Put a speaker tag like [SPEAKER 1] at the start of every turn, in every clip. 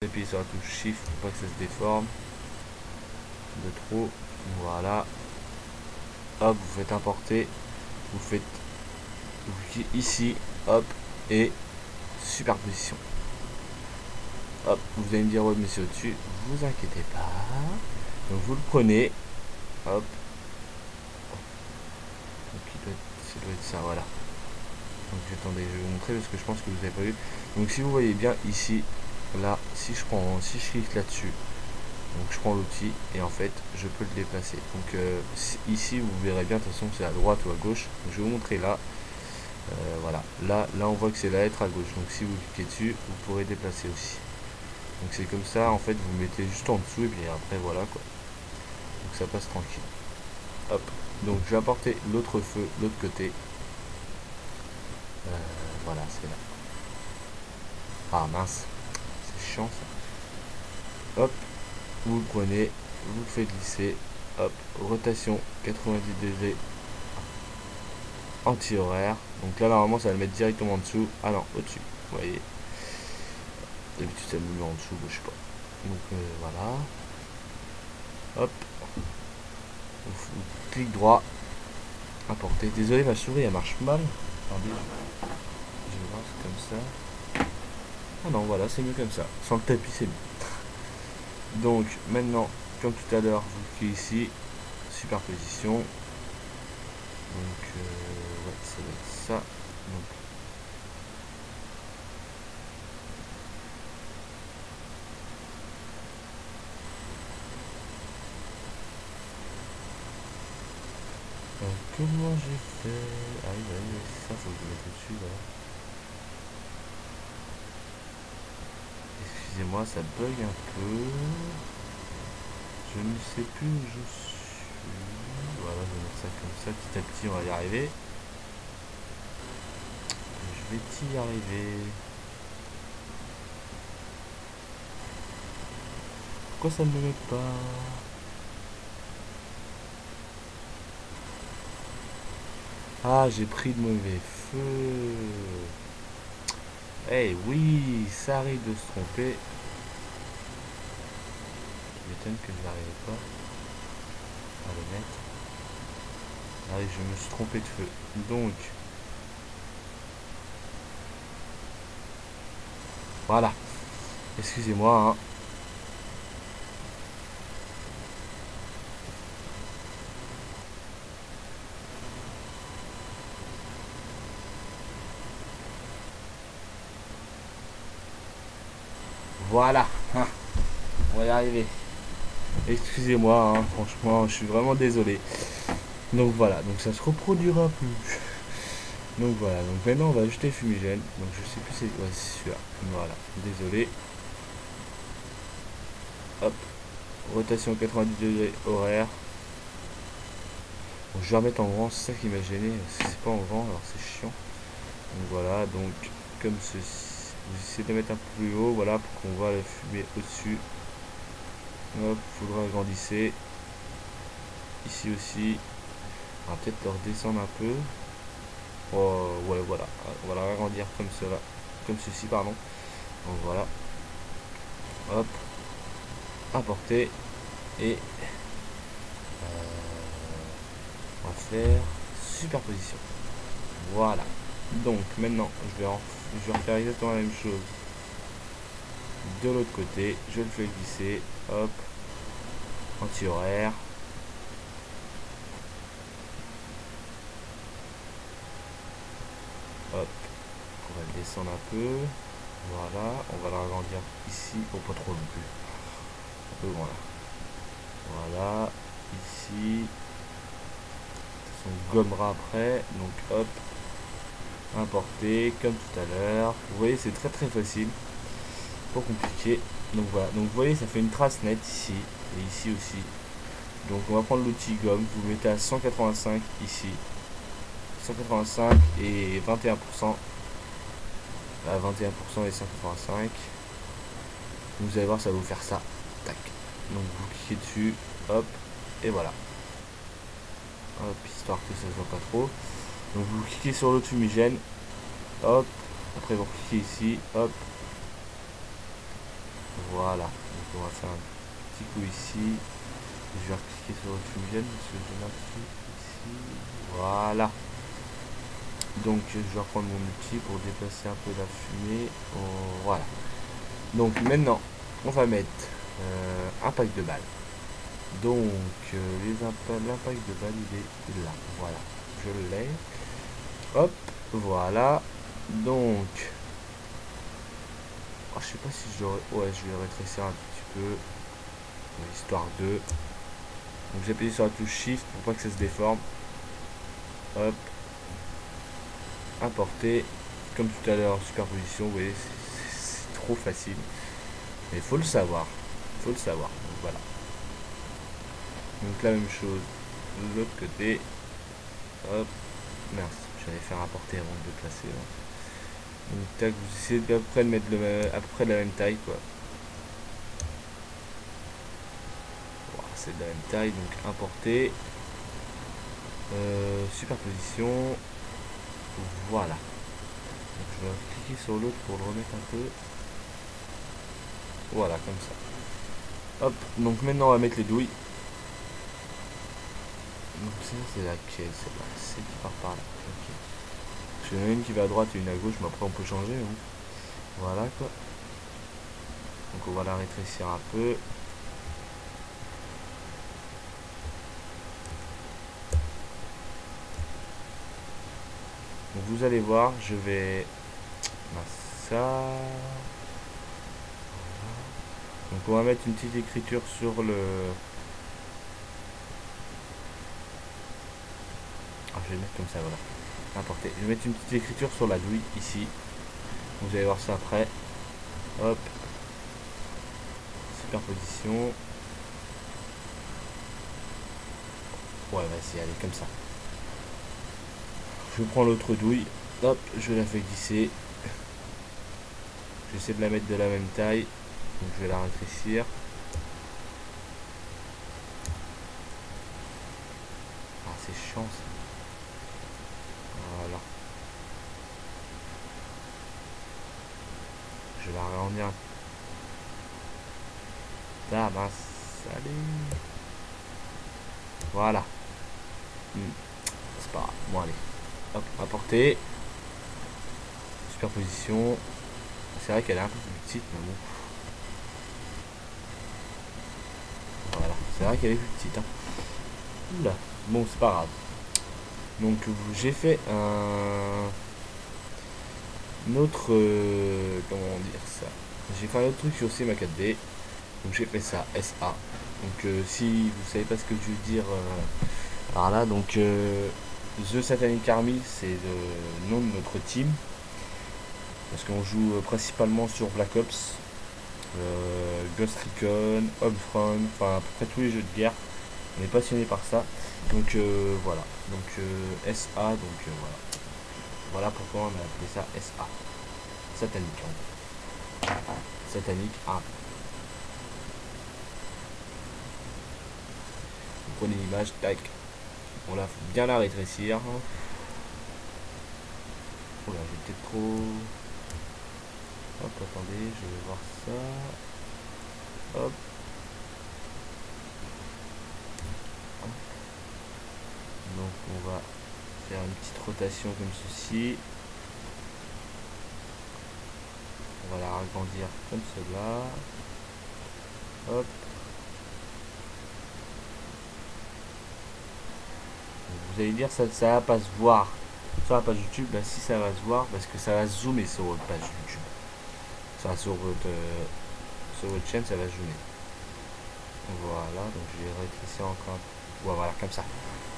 [SPEAKER 1] Appuyez sur la touche Shift pour pas que ça se déforme de trop. Voilà. Hop, vous faites importer. Vous cliquez ici. Hop. Et superposition. Hop. Vous allez me dire, ouais, mais c'est au-dessus. Vous inquiétez pas. Donc vous le prenez. Hop. Donc ça doit être ça, voilà. Donc attendez, je vais vous montrer parce que je pense que vous n'avez pas vu. Donc si vous voyez bien ici, là, si je clique là-dessus, donc je prends l'outil et en fait je peux le déplacer. Donc ici vous verrez bien, de toute façon c'est à droite ou à gauche. Donc, je vais vous montrer là. Voilà, là on voit que c'est la lettre à gauche. Donc si vous cliquez dessus, vous pourrez déplacer aussi. Donc c'est comme ça, en fait vous mettez juste en dessous et puis après voilà quoi. Donc ça passe tranquille. Hop. Donc je vais apporter l'autre feu de l'autre côté. Voilà, c'est là. Ah mince, c'est chiant ça. Hop, vous le prenez, vous le faites glisser. Hop, rotation 90 degrés anti-horaire. Donc là normalement ça va le mettre directement en dessous. Ah non, au-dessus, vous voyez. D'habitude ça me met en dessous, je sais pas. Donc voilà. Hop. Clic droit. Importer. Désolé, ma souris elle marche mal. Attendez, je vais voir, c'est comme ça. Ah non, voilà, c'est mieux comme ça. Sans le tapis, c'est mieux. Donc maintenant, comme tout à l'heure, vous cliquez ici, superposition. Donc ouais, ça va être ça. Donc comment j'ai fait? Ah oui, bah oui, c'est ça, faut que je le mette dessus, voilà. Excusez-moi, ça bug un peu. Je ne sais plus où je suis. Voilà, je vais mettre ça comme ça, petit à petit, on va y arriver. Je vais y arriver. Pourquoi ça ne me met pas? Ah, j'ai pris de mauvais feu. Eh oui, ça arrive de se tromper. Je m'étonne que je n'arrive pas à le mettre. Ah oui, je me suis trompé de feu. Donc, voilà. Excusez-moi, hein. Voilà. Ah, on va y arriver. Excusez-moi, hein, franchement, je suis vraiment désolé. Donc voilà, donc ça se reproduira plus. Donc voilà, donc maintenant on va ajouter fumigène. Donc je sais plus, c'est ouais, c'est celui-là. Voilà, désolé. Hop, rotation 90 degrés horaire. Donc je vais remettre en grand, c'est ça qui m'a gêné. C'est pas en grand, alors c'est chiant. Donc voilà, donc comme ceci, vous essayez de mettre un peu plus haut, voilà, pour qu'on voit la fumée au-dessus. Hop, faudra agrandir. Ici aussi, on va peut-être le redescendre un peu. Oh, ouais, voilà, on va la agrandir comme cela, comme ceci, pardon. Donc voilà, hop, importer et on va faire superposition. Voilà. Donc maintenant, je vais refaire exactement la même chose de l'autre côté. Je le fais glisser, hop, anti-horaire. Hop, on va le descendre un peu. Voilà, on va l'agrandir ici, oh pas trop non plus. Un peu grand là. Voilà, ici. On gommera après. Donc hop, importer comme tout à l'heure. Vous voyez, c'est très très facile. Pas compliqué. Donc voilà, donc vous voyez, ça fait une trace nette ici et ici aussi. Donc on va prendre l'outil gomme, vous mettez à 185 ici. 185 et 21%. À 21% et 185. Vous allez voir, ça va vous faire ça. Tac. Donc vous cliquez dessus, hop, et voilà. Hop, histoire que ça se voit pas trop. Donc vous cliquez sur l'autre fumigène, hop, après vous cliquez ici, hop, Voilà. Donc on va faire un petit coup ici. Je vais cliquer sur le fumigène parce que j'ai un truc ici. Voilà. Donc je vais reprendre mon outil pour déplacer un peu la fumée. Oh, voilà. Donc maintenant, on va mettre un pack de balles. Donc l'impact de balles il est là. Voilà. Je l'ai. Hop. Voilà. Donc. Oh, je sais pas si je dois. Ouais, je vais rétrécir un petit peu. Histoire de. Donc j'appuie sur la touche Shift pour pas que ça se déforme. Hop. Importer. Comme tout à l'heure, superposition. Vous voyez, c'est trop facile. Mais il faut le savoir. Il faut le savoir. Donc voilà. Donc la même chose. De l'autre côté. Hop. Mince. J'allais faire importer avant de le placer. Là. Donc tac, vous essayez à peu près de mettre à peu près de la même taille quoi. Voilà, c'est de la même taille. Donc importer. Superposition. Voilà. Donc je vais cliquer sur l'autre pour le remettre un peu. Voilà, comme ça. Hop, donc maintenant on va mettre les douilles. Donc c'est laquelle? C'est là, celle qui part par là. Ok. Parce qu'il y en a une qui va à droite et une à gauche, mais après on peut changer. Hein. Voilà quoi. Donc on va la rétrécir un peu. Donc vous allez voir, je vais... ça... Donc on va mettre une petite écriture sur le... Ah, je vais mettre comme ça, voilà. Importer. Je vais mettre une petite écriture sur la douille, ici. Vous allez voir ça après. Hop. Superposition. Ouais, vas-y, allez, comme ça. Je prends l'autre douille. Hop, je la fais glisser. J'essaie de la mettre de la même taille. Donc je vais la rétrécir. Ah, c'est chiant ça. Voilà. Je vais la agrandir. Ah mince, allez. Voilà. C'est pas grave. Bon allez. Hop, apporter. Superposition. C'est vrai qu'elle est un peu plus petite, mais bon. Voilà. C'est vrai qu'elle est plus petite. Hein. Oula. Bon, c'est pas grave. Donc j'ai fait un autre comment dire ça, j'ai fait un autre truc sur CMA 4D. Donc j'ai fait ça SA. Donc si vous savez pas ce que je veux dire par là, donc The Satanic Army c'est le nom de notre team parce qu'on joue principalement sur Black Ops, Ghost Recon, Homefront, enfin à peu près tous les jeux de guerre. On est passionné par ça. Donc voilà. Donc SA, donc voilà. Voilà pourquoi on a appelé ça SA. Satanique. Hein. Satanique A. Vous prenez l'image, tac. On la bien la rétrécir. Oh là, j'ai peut-être trop. Hop, attendez, je vais voir ça. Hop. Donc on va faire une petite rotation comme ceci. On va la agrandir comme cela. Hop. Vous allez dire ça va pas se voir sur la page YouTube. Bah si ça va se voir parce que ça va zoomer sur votre page YouTube. Ça sur votre chaîne ça va zoomer. Voilà, donc je vais rétrécir encore. Ouais, voilà, comme ça.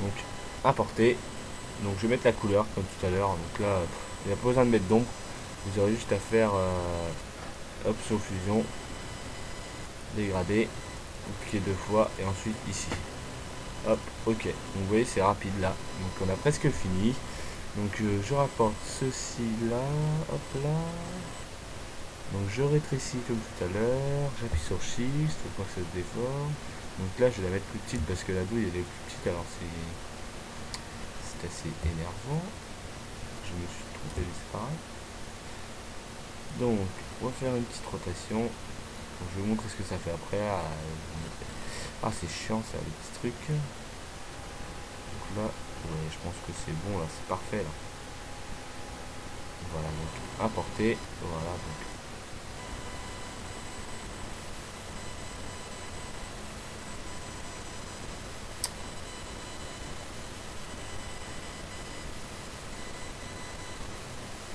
[SPEAKER 1] Donc importer. Donc je vais mettre la couleur comme tout à l'heure. Donc là, il n'y a pas besoin de mettre d'ombre. Vous aurez juste à faire hop sur fusion, dégrader, vous cliquez 2 fois et ensuite ici. Hop, ok. Donc vous voyez c'est rapide là. Donc on a presque fini. Donc je rapporte ceci là, hop là. Donc je rétrécis comme tout à l'heure, j'appuie sur Shift pour pas que ça se déforme. Donc là je vais la mettre plus petite parce que la douille elle est plus petite, alors c'est assez énervant. Je me suis trompé, c'est pareil. Donc on va faire une petite rotation. Donc, je vais vous montrer ce que ça fait après. Ah, c'est chiant ça, les petits trucs. Donc là, ouais, je pense que c'est bon là, c'est parfait là. Voilà, donc importer. Voilà, donc.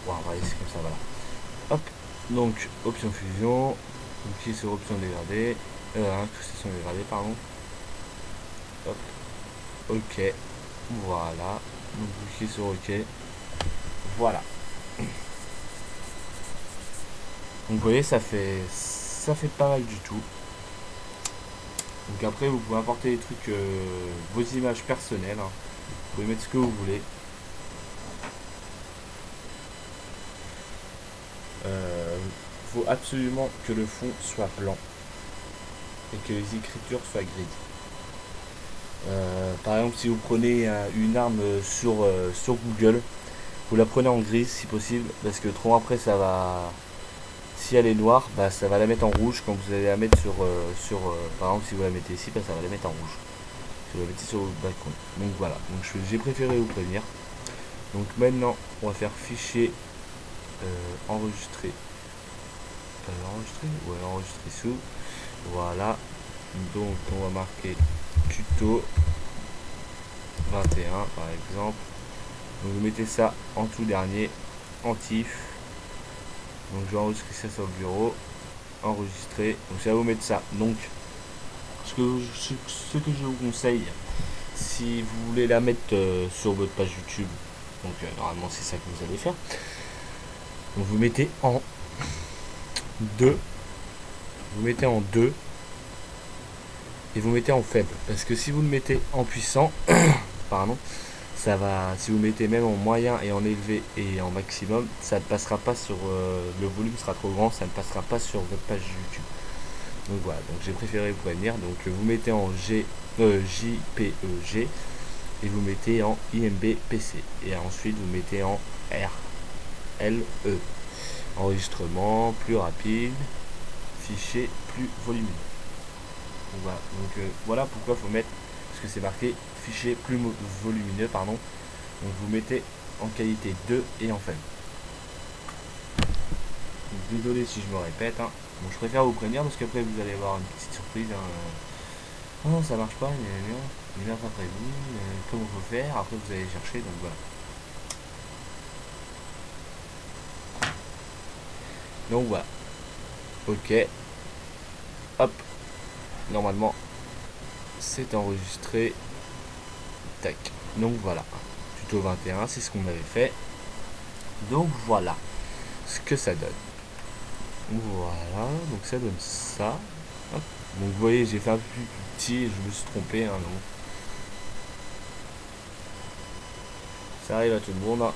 [SPEAKER 1] Voilà, on va laisser comme ça, voilà. Hop, donc option fusion, donc cliquez sur option dégradée, incrustation dégradée, pardon. Hop, ok, voilà, donc vous cliquez sur ok, voilà. Donc vous voyez, ça fait pas mal du tout. Donc après, vous pouvez importer des trucs, vos images personnelles, hein. Vous pouvez mettre ce que vous voulez. Faut absolument que le fond soit blanc et que les écritures soient grises. Par exemple, si vous prenez une arme sur Google, vous la prenez en grise si possible, parce que trop après ça va, si elle est noire, bah, ça va la mettre en rouge quand vous allez la mettre par exemple si vous la mettez ici, bah, ça va la mettre en rouge si vous la mettez sur votre balcon. Donc voilà, donc j'ai préféré vous prévenir. Donc maintenant on va faire fichier enregistrer. Enregistrer sous. Voilà. Donc on va marquer tuto 21 par exemple. Donc vous mettez ça en tout dernier, en TIFF. Donc je vais enregistrer ça sur le bureau. Enregistrer. Donc ça va vous mettre ça. Donc ce que je vous conseille, si vous voulez la mettre sur votre page YouTube, donc normalement c'est ça que vous allez faire. Donc vous mettez en 2, vous mettez en 2 et vous mettez en faible, parce que si vous le mettez en puissant pardon, ça va, si vous mettez même en moyen et en élevé et en maximum, ça ne passera pas sur le volume sera trop grand, ça ne passera pas sur votre page YouTube. Donc voilà, donc j'ai préféré vous prévenir. Donc vous mettez en JPEG et vous mettez en IMB PC et ensuite vous mettez en RLE. Enregistrement plus rapide, fichier plus volumineux. Donc voilà, voilà pourquoi il faut mettre, parce que c'est marqué fichier plus volumineux, pardon. Donc vous mettez en qualité 2 et en faible. Donc, désolé si je me répète, hein. Bon, je préfère vous prévenir parce qu'après vous allez avoir une petite surprise, hein. Oh, ça marche pas, il n'est pas prévu, comment faut faire, après vous allez chercher, donc voilà. Donc voilà. Ok. Hop. Normalement, c'est enregistré. Tac. Donc voilà. Tuto 21, c'est ce qu'on avait fait. Donc voilà ce que ça donne. Voilà. Donc ça donne ça. Hop. Donc vous voyez, j'ai fait un peu plus petit et je me suis trompé. Hein, donc. Ça arrive à tout le monde. Hein.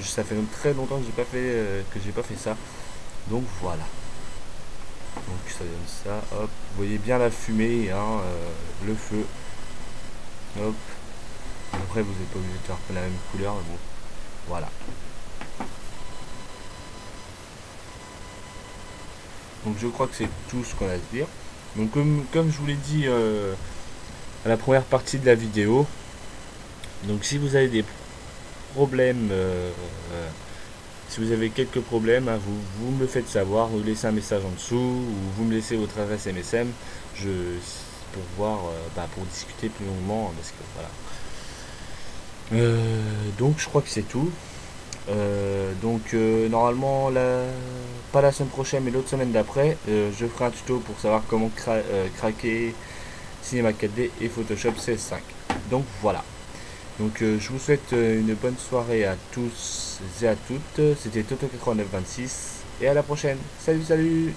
[SPEAKER 1] Ça fait très longtemps que j'ai pas fait ça. Donc voilà. Donc ça donne ça. Hop. Vous voyez bien la fumée, hein, le feu. Hop. Après vous n'êtes pas obligé de faire la même couleur, mais bon. Voilà. Donc je crois que c'est tout ce qu'on a à se dire. Donc comme je vous l'ai dit à la première partie de la vidéo. Donc si vous avez des problèmes, si vous avez quelques problèmes, hein, vous me le faites savoir, vous laissez un message en dessous ou vous me laissez votre adresse MSN pour voir, pour discuter plus longuement, hein, parce que voilà. Donc je crois que c'est tout. Normalement pas la semaine prochaine mais l'autre semaine d'après, je ferai un tuto pour savoir comment craquer Cinema 4D et Photoshop CS5. Donc voilà. Donc je vous souhaite une bonne soirée à tous et à toutes. C'était Toto8926 et à la prochaine. Salut.